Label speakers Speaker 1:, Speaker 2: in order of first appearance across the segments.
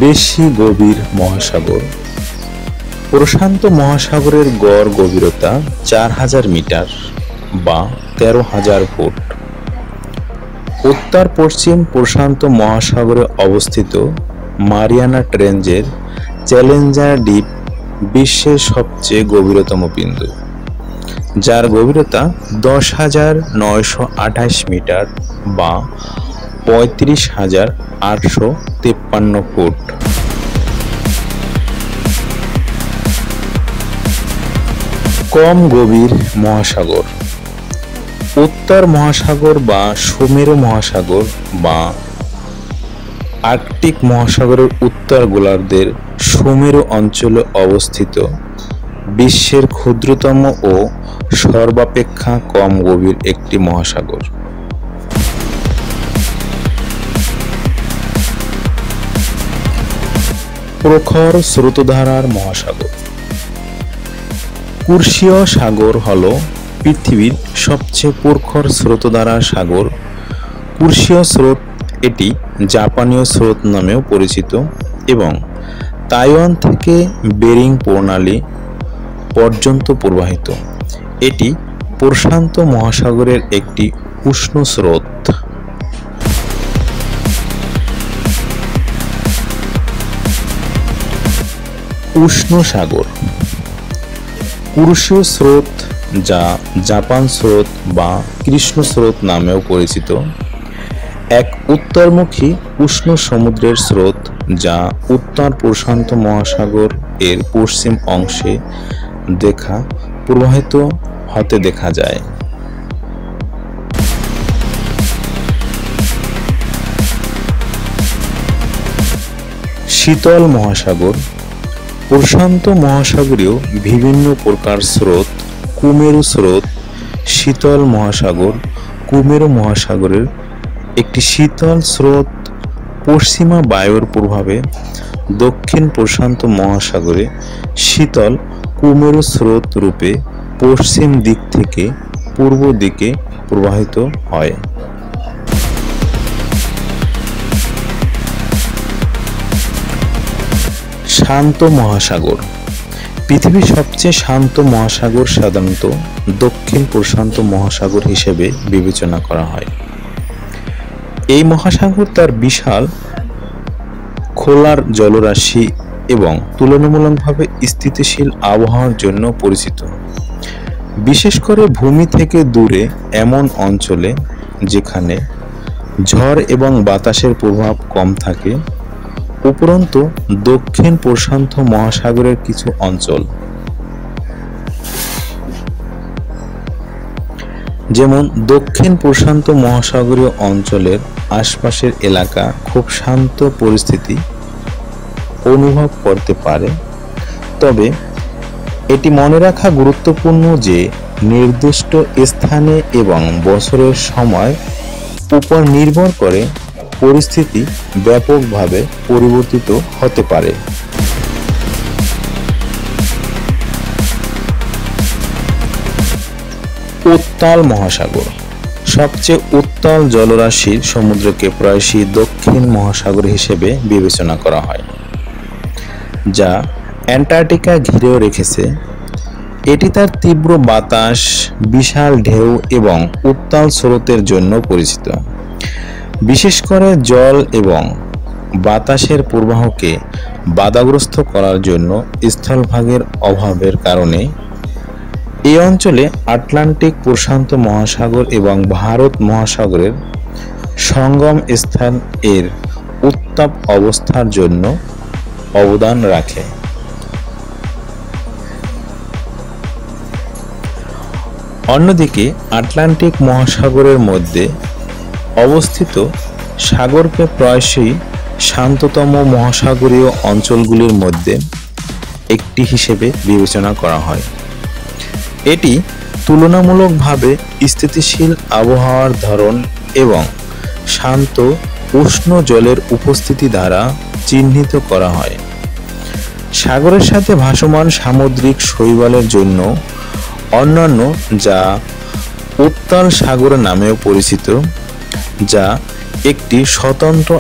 Speaker 1: বেশি গভীর মহাসাগর। প্রশান্ত মহাসাগরের গড় গভীরতা 4000 মিটার বা 13,000 ফুট। উত্তর পশ্চিম প্রশান্ত মহাসাগরে অবস্থিত মারিয়ানা ট্রেঞ্চের চ্যালেঞ্জার দ্বীপ বিশ্বের সবচেয়ে গভীরতম বিন্দু, যার গভীরতা 10,928 মিটার বা 35,853 ফুট। কম গভীর মহাসাগর। উত্তর মহাসাগর বা সুমেরু মহাসাগর বা আর্কটিক মহাসাগরের উত্তর গোলার্ধের সুমেরু অঞ্চলে অবস্থিত বিশ্বের ক্ষুদ্রতম ও সর্বাপেক্ষা কম গভীর একটি মহাসাগর। প্রখর স্রোতধারার মহাসাগর। কুর্শীয় সাগর হল পৃথিবীর সবচেয়ে প্রখর স্রোতধারার সাগর। কুর্শীয় স্রোত এটি জাপানীয় স্রোত নামেও পরিচিত এবং তাইওয়ান থেকে বেরিং প্রণালী পর্যন্ত প্রবাহিত। এটি প্রশান্ত মহাসাগরের একটি উষ্ণ স্রোত। উষ্ণ সাগর। কুর্শীয় স্রোত, যা জাপান স্রোত বা কৃষ্ণ স্রোত নামেও পরিচিত, এক উত্তরমুখী উষ্ণ সমুদ্রের স্রোত যা উত্তর প্রশান্ত মহাসাগর এর পশ্চিম অংশে প্রবাহিত হতে দেখা যায়। শীতল মহাসাগর। প্রশান্ত মহাসাগরীয় বিভিন্ন প্রকার স্রোত, কুমেরু স্রোত, শীতল মহাসাগর। কুমেরু মহাসাগরের একটি শীতল স্রোত পশ্চিমা বায়ুর প্রভাবে দক্ষিণ প্রশান্ত মহাসাগরে শীতল কুমেরু স্রোত রূপে পশ্চিম দিক থেকে পূর্ব দিকে প্রবাহিত হয়। শান্ত মহাসাগর। পৃথিবীর সবচেয়ে শান্ত মহাসাগর সাধারণত দক্ষিণ প্রশান্ত মহাসাগর হিসেবে বিবেচনা করা হয়। এই মহাসাগর তার বিশাল খোলার জলরাশি এবং তুলনামূলকভাবে স্থিতিশীল আবহাওয়ার জন্য পরিচিত, বিশেষ করে ভূমি থেকে দূরে এমন অঞ্চলে যেখানে ঝড় এবং বাতাসের প্রভাব কম থাকে। উপরন্তু দক্ষিণ প্রশান্ত মহাসাগরের কিছু অঞ্চল, যেমন দক্ষিণ প্রশান্ত মহাসাগরীয় অঞ্চলের আশপাশের এলাকা খুব শান্ত পরিস্থিতি অনুভব করতে পারে। তবে এটি মনে রাখা গুরুত্বপূর্ণ যে নির্দিষ্ট স্থানে এবং বছরের সময় উপর নির্ভর করে পরিস্থিতি ব্যাপকভাবে পরিবর্তিত হতে পারে। উত্তাল মহাসাগর। সবচেয়ে উত্তাল জলরাশির সমুদ্রকে প্রায়শই দক্ষিণ মহাসাগর হিসেবে বিবেচনা করা হয়, যা অ্যান্টার্কটিকা ঘিরে রেখেছে। এটি তার তীব্র বাতাস, বিশাল ঢেউ এবং উত্তাল স্রোতের জন্য পরিচিত। বিশেষ করে জল এবং বাতাসের প্রবাহকে বাধাগ্রস্ত করার জন্য স্থলভাগের অভাবের কারণে এই অঞ্চলে আটলান্টিক প্রশান্ত মহাসাগর এবং ভারত মহাসাগরের সঙ্গম স্থান এর উত্তাপ অবস্থার জন্য অবদান রাখে। অন্যদিকে আটলান্টিক মহাসাগরের মধ্যে অবস্থিত সাগরকে প্রায়শই শান্ততম মহাসাগরীয় অঞ্চলগুলির মধ্যে একটি হিসেবে বিবেচনা করা হয়। এটি তুলনামূলকভাবে স্থিতিশীল আবহাওয়ার ধরন এবং শান্ত উষ্ণ জলের উপস্থিতি দ্বারা চিহ্নিত করা হয়। সাগরের সাথে ভাসমান সামুদ্রিক শৈবালের জন্য অন্যান্য, যা উত্তাল সাগর নামেও পরিচিত, যা একটি স্বতন্ত্র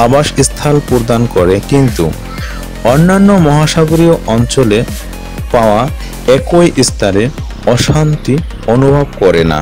Speaker 1: আবাসস্থল প্রদান করে, কিন্তু অন্যান্য মহাসাগরীয় অঞ্চলে পাওয়া একই স্তরে অশান্তি অনুভব করে না।